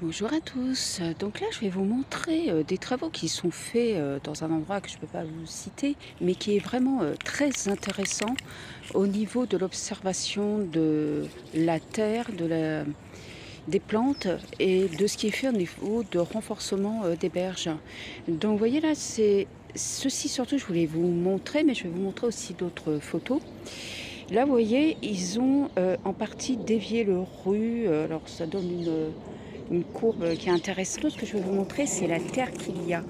Bonjour à tous. Donc là, je vais vous montrer des travaux qui sont faits dans un endroit que je ne peux pas vous citer, mais qui est vraiment très intéressant au niveau de l'observation de la terre, des plantes et de ce qui est fait au niveau de renforcement des berges. Donc vous voyez là, c'est ceci surtout, je voulais vous montrer, mais je vais vous montrer aussi d'autres photos. Là, vous voyez, ils ont en partie dévié le rue. Alors ça donne une courbe qui est intéressante. Ce que je vais vous montrer, c'est la terre qu'il y a.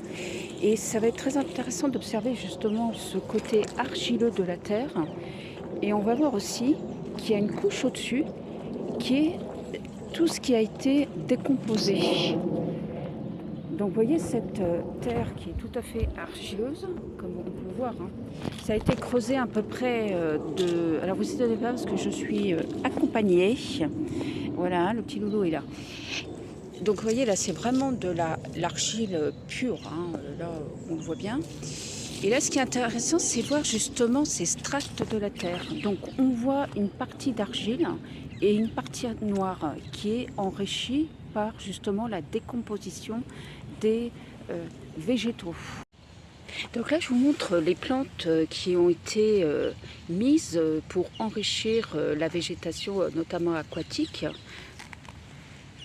Et ça va être très intéressant d'observer justement ce côté argileux de la terre. Et on va voir aussi qu'il y a une couche au-dessus qui est tout ce qui a été décomposé. Donc vous voyez cette terre qui est tout à fait argileuse, comme on peut le voir. Ça a été creusé à peu près de... Alors vous étonnez pas parce que je suis accompagnée. Voilà, le petit loulou est là. Donc vous voyez là c'est vraiment de l'argile pure, là on le voit bien. Et là ce qui est intéressant c'est voir justement ces strates de la terre. Donc on voit une partie d'argile et une partie noire qui est enrichie par justement la décomposition des végétaux. Donc là je vous montre les plantes qui ont été mises pour enrichir la végétation notamment aquatique.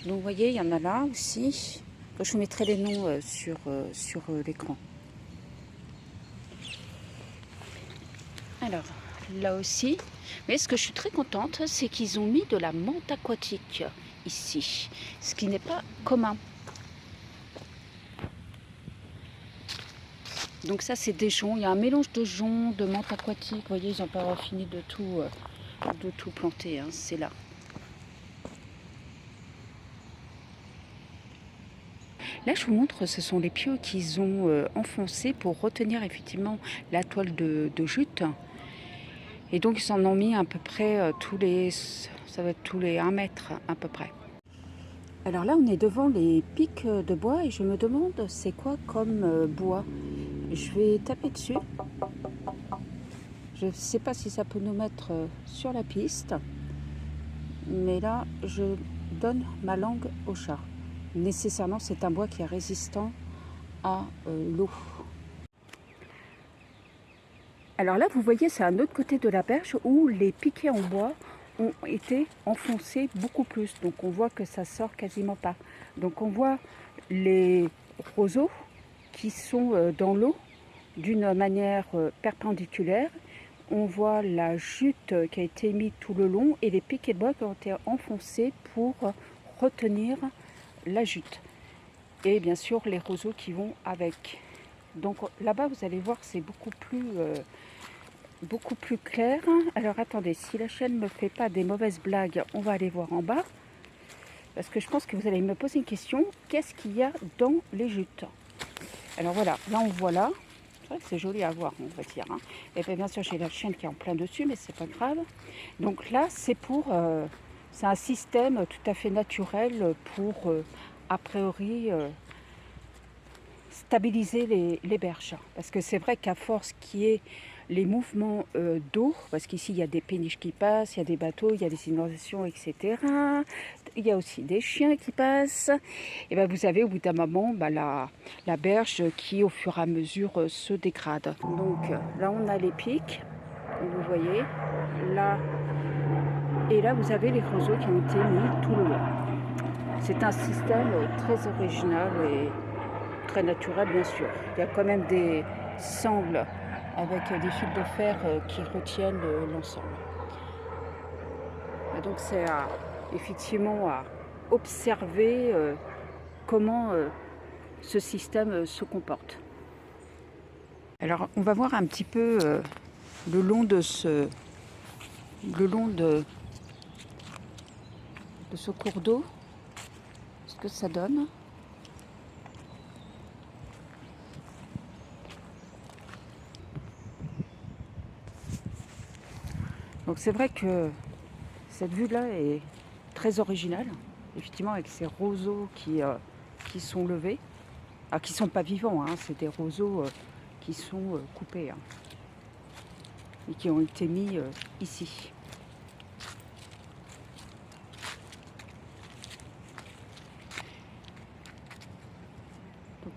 Donc vous voyez, il y en a là aussi. Je vous mettrai les noms sur l'écran. Alors, là aussi. Mais ce que je suis très contente, c'est qu'ils ont mis de la menthe aquatique ici. Ce qui n'est pas commun. Donc ça, c'est des joncs. Il y a un mélange de joncs, de menthe aquatique. Vous voyez, ils n'ont pas fini de tout planter. C'est là. Là, je vous montre, ce sont les pieux qu'ils ont enfoncés pour retenir effectivement la toile de jute. Et donc, ils en ont mis à peu près ça va être tous les 1 mètre à peu près. Alors là, on est devant les pics de bois et je me demande c'est quoi comme bois. Je vais taper dessus. Je ne sais pas si ça peut nous mettre sur la piste. Mais là, je donne ma langue au chat. Nécessairement, c'est un bois qui est résistant à l'eau. Alors là, vous voyez, c'est un autre côté de la berge où les piquets en bois ont été enfoncés beaucoup plus. Donc on voit que ça sort quasiment pas. Donc on voit les roseaux qui sont dans l'eau d'une manière perpendiculaire. On voit la jute qui a été mise tout le long et les piquets de bois qui ont été enfoncés pour retenir la jute. Et bien sûr les roseaux qui vont avec. Donc là-bas, vous allez voir, c'est beaucoup plus clair. Alors attendez, si la chaîne ne me fait pas des mauvaises blagues, on va aller voir en bas. Parce que je pense que vous allez me poser une question. Qu'est-ce qu'il y a dans les jutes? Alors voilà, là on voit là. C'est vrai que c'est joli à voir, on va dire. Et bien sûr, j'ai la chaîne qui est en plein dessus, mais c'est pas grave. Donc là, c'est un système tout à fait naturel pour, a priori, stabiliser les berges. Parce que c'est vrai qu'à force qu'il y ait les mouvements d'eau, parce qu'ici il y a des péniches qui passent, il y a des bateaux, il y a des inondations, etc. Il y a aussi des chiens qui passent. Et bien vous avez au bout d'un moment la berge qui au fur et à mesure se dégrade. Donc là on a les pics, vous voyez, là et là vous avez les roseaux qui ont été mis tout le long. C'est un système très original et très naturel bien sûr. Il y a quand même des sangles avec des fils de fer qui retiennent l'ensemble. Et donc c'est effectivement à observer comment ce système se comporte. Alors on va voir un petit peu le long de ce cours d'eau ce que ça donne. Donc c'est vrai que cette vue-là est très originale, effectivement avec ces roseaux qui sont levés, qui ne sont pas vivants, c'est des roseaux qui sont coupés et qui ont été mis ici.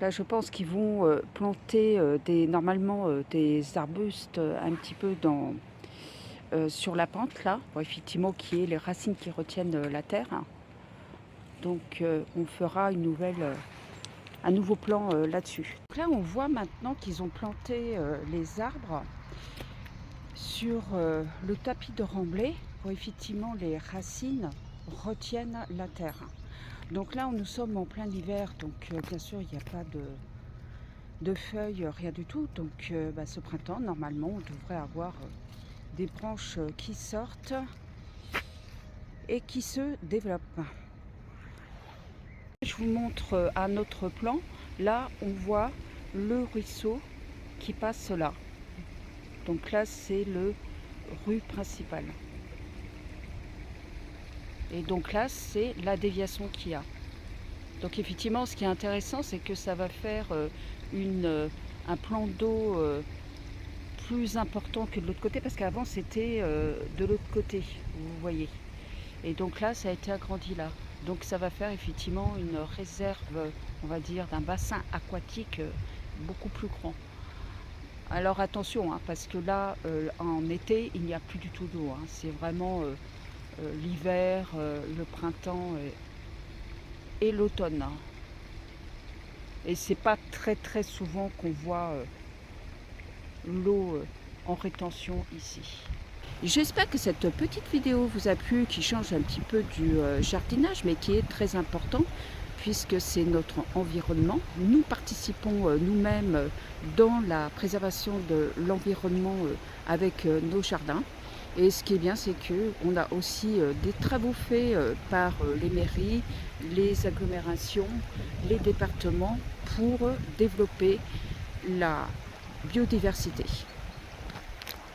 Là, je pense qu'ils vont planter normalement des arbustes un petit peu sur la pente, là, pour effectivement qu'il y ait les racines qui retiennent la terre. Donc, on fera un nouveau plan là-dessus. Donc là, on voit maintenant qu'ils ont planté les arbres sur le tapis de remblai pour effectivement les racines retiennent la terre. Donc là, nous sommes en plein hiver, donc bien sûr, il n'y a pas de feuilles, rien du tout. Donc ce printemps, normalement, on devrait avoir des branches qui sortent et qui se développent. Je vous montre un autre plan. Là, on voit le ruisseau qui passe là. Donc là, c'est le rue principale. Et donc là, c'est la déviation qu'il y a. Donc effectivement, ce qui est intéressant, c'est que ça va faire un plan d'eau plus important que de l'autre côté, parce qu'avant, c'était de l'autre côté, vous voyez. Et donc là, ça a été agrandi là. Donc ça va faire effectivement une réserve, on va dire, d'un bassin aquatique beaucoup plus grand. Alors attention, parce que là, en été, il n'y a plus du tout d'eau. C'est vraiment l'hiver, le printemps et l'automne. Et c'est pas très très souvent qu'on voit l'eau en rétention ici. J'espère que cette petite vidéo vous a plu, qui change un petit peu du jardinage, mais qui est très important puisque c'est notre environnement. Nous participons nous-mêmes dans la préservation de l'environnement avec nos jardins. Et ce qui est bien, c'est qu'on a aussi des travaux faits par les mairies, les agglomérations, les départements pour développer la biodiversité.